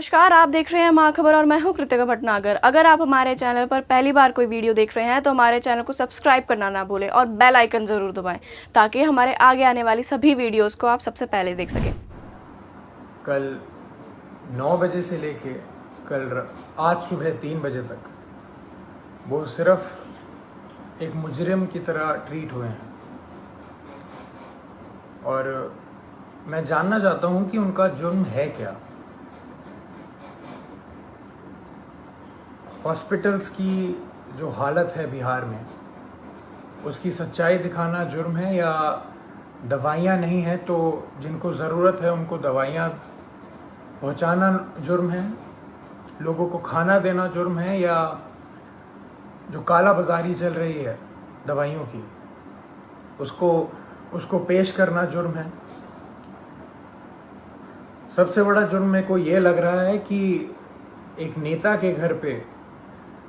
नमस्कार, आप देख रहे हैं माँ खबर और मैं हूँ कृतिका भटनागर। अगर आप हमारे चैनल पर पहली बार कोई वीडियो देख रहे हैं तो हमारे चैनल को सब्सक्राइब करना ना भूलें और बेल आइकन ज़रूर दबाएं ताकि हमारे आगे आने वाली सभी वीडियोस को आप सबसे पहले देख सकें। कल 9 बजे से लेके आज सुबह 3 बजे तक वो सिर्फ एक मुजरिम की तरह ट्रीट हुए हैं और मैं जानना चाहता हूँ कि उनका जुर्म है क्या। हॉस्पिटल्स की जो हालत है बिहार में, उसकी सच्चाई दिखाना जुर्म है या दवाइयाँ नहीं हैं तो जिनको ज़रूरत है उनको दवाइयाँ पहुँचाना जुर्म है, लोगों को खाना देना जुर्म है, या जो काला बाजारी चल रही है दवाइयों की उसको पेश करना जुर्म है। सबसे बड़ा जुर्म मेरे को ये लग रहा है कि एक नेता के घर पे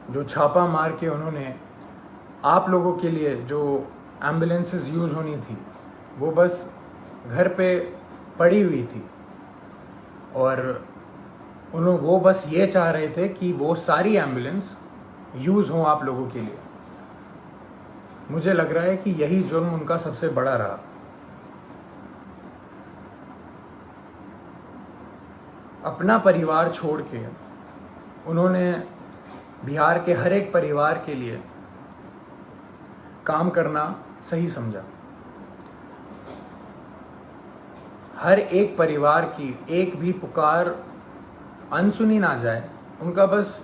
जो छापा मार के उन्होंने आप लोगों के लिए जो एम्बुलेंसेस यूज़ होनी थी वो बस घर पे पड़ी हुई थी और वो बस ये चाह रहे थे कि वो सारी एम्बुलेंस यूज़ हों आप लोगों के लिए। मुझे लग रहा है कि यही जुर्म उनका सबसे बड़ा रहा। अपना परिवार छोड़ के उन्होंने बिहार के हर एक परिवार के लिए काम करना सही समझा। हर एक परिवार की एक भी पुकार अनसुनी ना जाए, उनका बस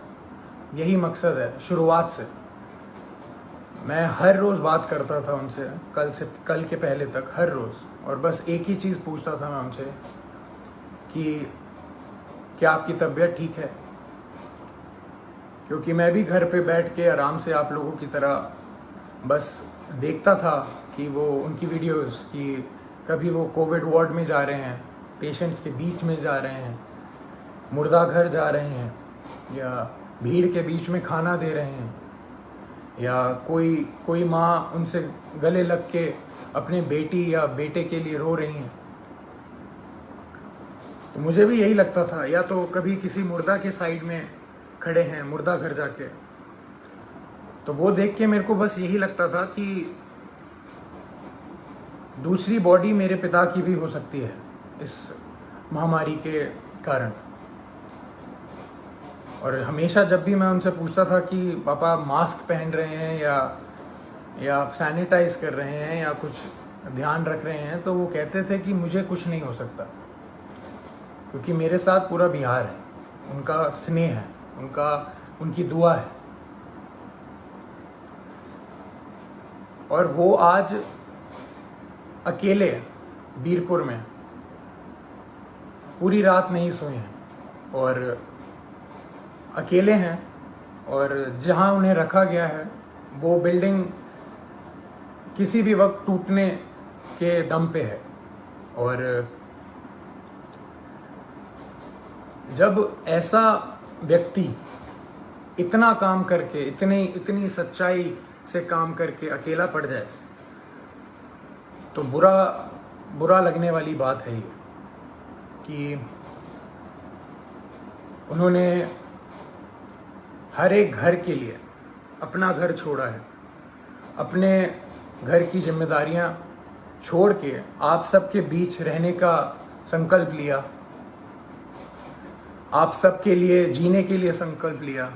यही मकसद है। शुरुआत से मैं हर रोज़ बात करता था उनसे, कल के पहले तक हर रोज़, और बस एक ही चीज़ पूछता था मैं उनसे कि क्या आपकी तबीयत ठीक है, क्योंकि मैं भी घर पे बैठ के आराम से आप लोगों की तरह बस देखता था कि वो उनकी वीडियोस कि कभी वो कोविड वार्ड में जा रहे हैं, पेशेंट्स के बीच में जा रहे हैं, मुर्दा घर जा रहे हैं, या भीड़ के बीच में खाना दे रहे हैं, या कोई माँ उनसे गले लग के अपने बेटी या बेटे के लिए रो रही हैं। तो मुझे भी यही लगता था, या तो कभी किसी मुर्दा के साइड में खड़े हैं मुर्दा घर जाके, तो वो देख के मेरे को बस यही लगता था कि दूसरी बॉडी मेरे पिता की भी हो सकती है इस महामारी के कारण। और हमेशा जब भी मैं उनसे पूछता था कि पापा मास्क पहन रहे हैं या सैनिटाइज कर रहे हैं या कुछ ध्यान रख रहे हैं, तो वो कहते थे कि मुझे कुछ नहीं हो सकता, क्योंकि मेरे साथ पूरा बिहार है, उनका स्नेह है, उनकी दुआ है। और वो आज अकेले बीरपुर में पूरी रात नहीं सोए हैं और अकेले हैं, और जहां उन्हें रखा गया है वो बिल्डिंग किसी भी वक्त टूटने के दम पे है। और जब ऐसा व्यक्ति इतना काम करके इतनी सच्चाई से काम करके अकेला पड़ जाए तो बुरा लगने वाली बात है ये कि उन्होंने हर एक घर के लिए अपना घर छोड़ा है, अपने घर की जिम्मेदारियां छोड़ के आप सबके बीच रहने का संकल्प लिया, आप सबके लिए जीने के लिए संकल्प लिया।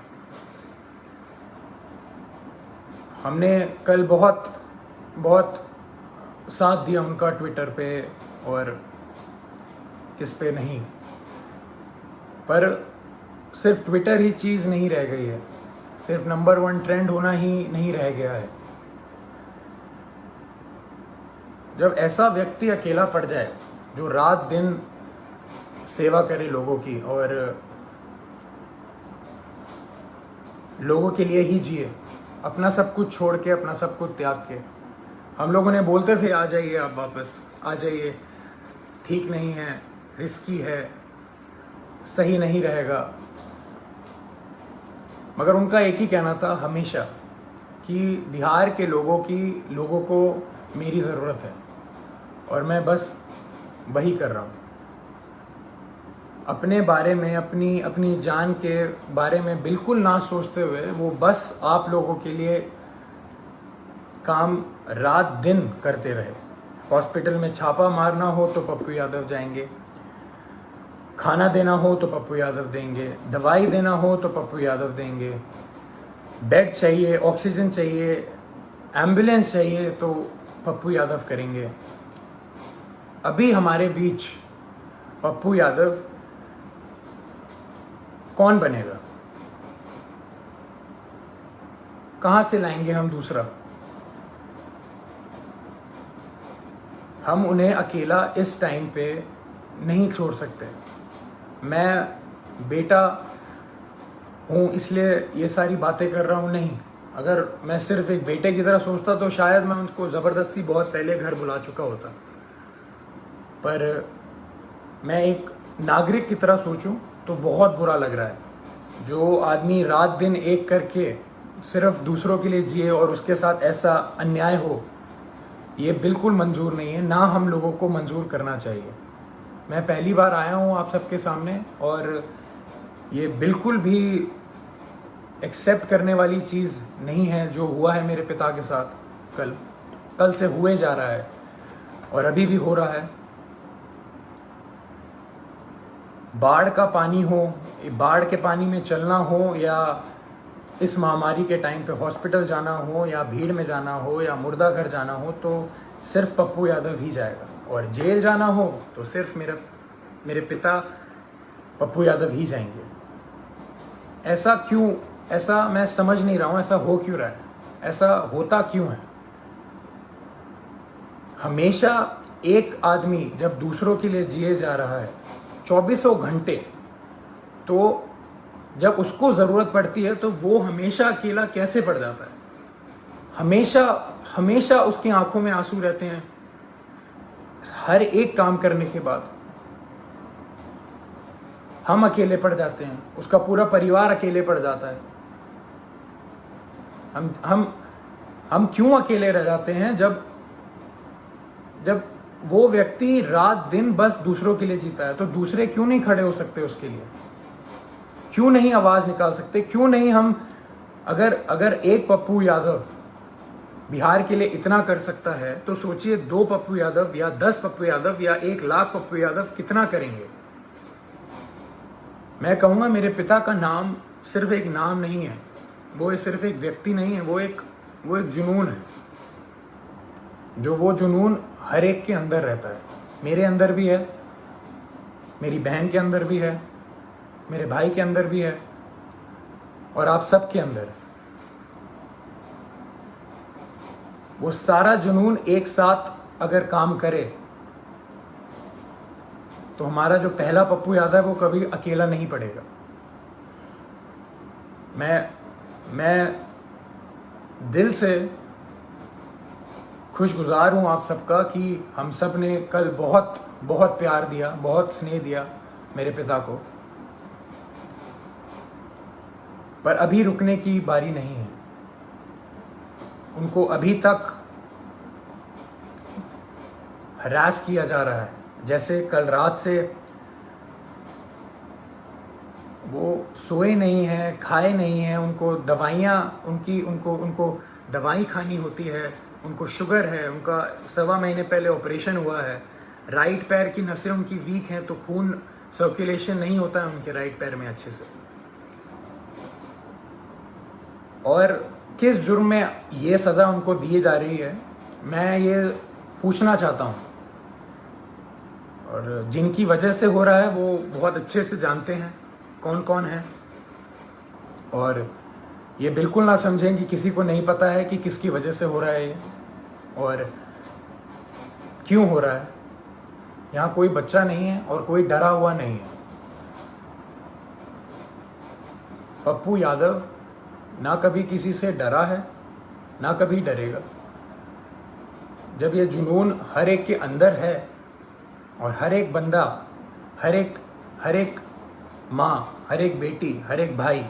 हमने कल बहुत साथ दिया उनका ट्विटर पे और किस पे नहीं, पर सिर्फ ट्विटर ही चीज़ नहीं रह गई है, सिर्फ नंबर 1 ट्रेंड होना ही नहीं रह गया है। जब ऐसा व्यक्ति अकेला पड़ जाए जो रात दिन सेवा करे लोगों की और लोगों के लिए ही जिए, अपना सब कुछ छोड़ के, अपना सब कुछ त्याग के। हम लोगों ने बोलते थे आ जाइए, आप वापस आ जाइए, ठीक नहीं है, रिस्की है, सही नहीं रहेगा, मगर उनका एक ही कहना था हमेशा कि बिहार के लोगों को मेरी ज़रूरत है और मैं बस वही कर रहा हूँ। अपने बारे में, अपनी अपनी जान के बारे में बिल्कुल ना सोचते हुए वो बस आप लोगों के लिए काम रात दिन करते रहे। हॉस्पिटल में छापा मारना हो तो पप्पू यादव जाएंगे, खाना देना हो तो पप्पू यादव देंगे, दवाई देना हो तो पप्पू यादव देंगे, बेड चाहिए, ऑक्सीजन चाहिए, एम्बुलेंस चाहिए तो पप्पू यादव करेंगे। अभी हमारे बीच पप्पू यादव कौन बनेगा? कहां से लाएंगे हम दूसरा? हम उन्हें अकेला इस टाइम पे नहीं छोड़ सकते। मैं बेटा हूँ इसलिए ये सारी बातें कर रहा हूँ, नहीं। अगर मैं सिर्फ एक बेटे की तरह सोचता तो शायद मैं उनको ज़बरदस्ती बहुत पहले घर बुला चुका होता, पर मैं एक नागरिक की तरह सोचूं तो बहुत बुरा लग रहा है। जो आदमी रात दिन एक करके सिर्फ दूसरों के लिए जिए और उसके साथ ऐसा अन्याय हो, ये बिल्कुल मंजूर नहीं है, ना हम लोगों को मंजूर करना चाहिए। मैं पहली बार आया हूँ आप सबके सामने और ये बिल्कुल भी एक्सेप्ट करने वाली चीज़ नहीं है जो हुआ है मेरे पिता के साथ। कल से हुए जा रहा है और अभी भी हो रहा है। बाढ़ का पानी हो, बाढ़ के पानी में चलना हो, या इस महामारी के टाइम पे हॉस्पिटल जाना हो, या भीड़ में जाना हो, या मुर्दा घर जाना हो, तो सिर्फ पप्पू यादव ही जाएगा। और जेल जाना हो तो सिर्फ मेरे पिता पप्पू यादव ही जाएंगे। ऐसा क्यों? ऐसा मैं समझ नहीं रहा हूँ, ऐसा हो क्यों रहा है? ऐसा होता क्यों है? हमेशा एक आदमी जब दूसरों के लिए जिए जा रहा है 2400 घंटे, तो जब उसको ज़रूरत पड़ती है तो वो हमेशा अकेला कैसे पड़ जाता है? हमेशा उसकी आंखों में आंसू रहते हैं हर एक काम करने के बाद। हम अकेले पड़ जाते हैं, उसका पूरा परिवार अकेले पड़ जाता है। हम क्यों अकेले रह जाते हैं जब वो व्यक्ति रात दिन बस दूसरों के लिए जीता है? तो दूसरे क्यों नहीं खड़े हो सकते उसके लिए? क्यों नहीं आवाज निकाल सकते? क्यों नहीं हम अगर एक पप्पू यादव बिहार के लिए इतना कर सकता है तो सोचिए 2 पप्पू यादव या 10 पप्पू यादव या 1 लाख पप्पू यादव कितना करेंगे। मैं कहूँगा मेरे पिता का नाम सिर्फ एक नाम नहीं है, वो सिर्फ एक व्यक्ति नहीं है, वो एक जुनून है। जो वो जुनून हर एक के अंदर रहता है। मेरे अंदर भी है, मेरी बहन के अंदर भी है, मेरे भाई के अंदर भी है, और आप सबके अंदर है। वो सारा जुनून एक साथ अगर काम करे तो हमारा जो पहला पप्पू यादव है वो कभी अकेला नहीं पड़ेगा। मैं दिल से खुशगुजार हूँ आप सबका कि हम सब ने कल बहुत बहुत प्यार दिया, बहुत स्नेह दिया मेरे पिता को, पर अभी रुकने की बारी नहीं है। उनको अभी तक हरास किया जा रहा है। जैसे कल रात से वो सोए नहीं हैं, खाए नहीं हैं, उनको दवाइयाँ उनको दवाई खानी होती है, उनको शुगर है, उनका 1.25 महीने पहले ऑपरेशन हुआ है, राइट पैर की नसें उनकी वीक हैं तो खून सर्कुलेशन नहीं होता है उनके राइट पैर में अच्छे से। और किस जुर्म में ये सज़ा उनको दी जा रही है, मैं ये पूछना चाहता हूँ। और जिनकी वजह से हो रहा है वो बहुत अच्छे से जानते हैं कौन कौन है, और ये बिल्कुल ना समझें कि किसी को नहीं पता है कि किसकी वजह से हो रहा है ये और क्यों हो रहा है। यहाँ कोई बच्चा नहीं है और कोई डरा हुआ नहीं है। पप्पू यादव ना कभी किसी से डरा है, ना कभी डरेगा। जब ये जुनून हर एक के अंदर है और हर एक बंदा, हर एक माँ, हर एक बेटी, हर एक भाई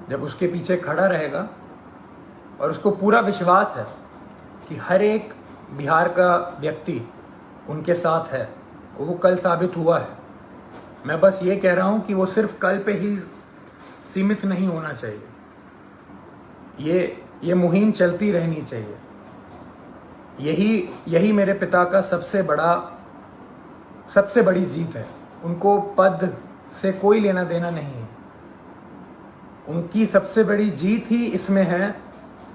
जब उसके पीछे खड़ा रहेगा और उसको पूरा विश्वास है कि हर एक बिहार का व्यक्ति उनके साथ है, वो कल साबित हुआ है। मैं बस ये कह रहा हूं कि वो सिर्फ कल पे ही सीमित नहीं होना चाहिए, ये मुहिम चलती रहनी चाहिए। यही मेरे पिता का सबसे बड़ी जीत है। उनको पद से कोई लेना देना नहीं है। उनकी सबसे बड़ी जीत ही इसमें है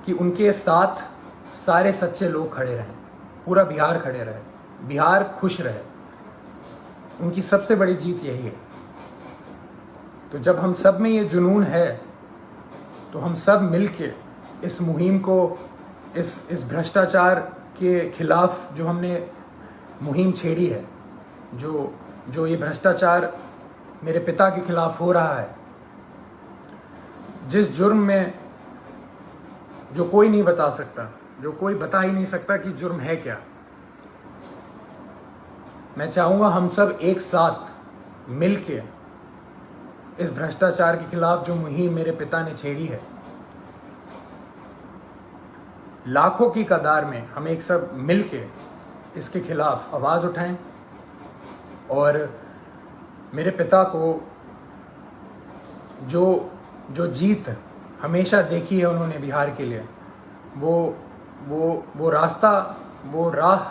कि उनके साथ सारे सच्चे लोग खड़े रहें, पूरा बिहार खड़े रहे, बिहार खुश रहे। उनकी सबसे बड़ी जीत यही है। तो जब हम सब में ये जुनून है तो हम सब मिलके इस मुहिम को, इस भ्रष्टाचार के खिलाफ जो हमने मुहिम छेड़ी है, जो ये भ्रष्टाचार मेरे पिता के खिलाफ हो रहा है, जिस जुर्म में जो कोई नहीं बता सकता, जो कोई बता ही नहीं सकता कि जुर्म है क्या, मैं चाहूँगा हम सब एक साथ मिलके इस भ्रष्टाचार के खिलाफ जो मुहिम मेरे पिता ने छेड़ी है, लाखों की कतार में हम एक सब मिलके इसके खिलाफ आवाज़ उठाएं और मेरे पिता को जो जीत हमेशा देखी है उन्होंने बिहार के लिए, वो रास्ता, वो राह,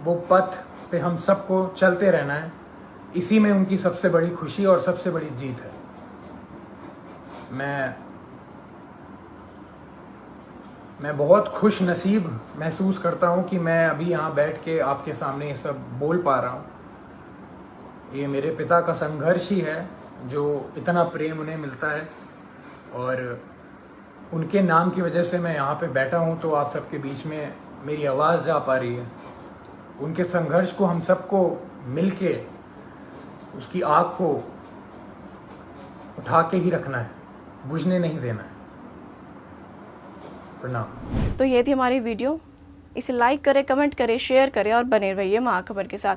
वो पथ पे हम सबको चलते रहना है। इसी में उनकी सबसे बड़ी खुशी और सबसे बड़ी जीत है। मैं बहुत खुश नसीब महसूस करता हूँ कि मैं अभी यहाँ बैठ के आपके सामने ये सब बोल पा रहा हूँ। ये मेरे पिता का संघर्ष ही है जो इतना प्रेम उन्हें मिलता है, और उनके नाम की वजह से मैं यहाँ पे बैठा हूँ तो आप सबके बीच में मेरी आवाज़ जा पा रही है। उनके संघर्ष को हम सबको मिलके उसकी आग को उठा के ही रखना है, बुझने नहीं देना है। प्रणाम। तो ये थी हमारी वीडियो। इसे लाइक करें, कमेंट करें, शेयर करें और बने रहिए महाखबर के साथ।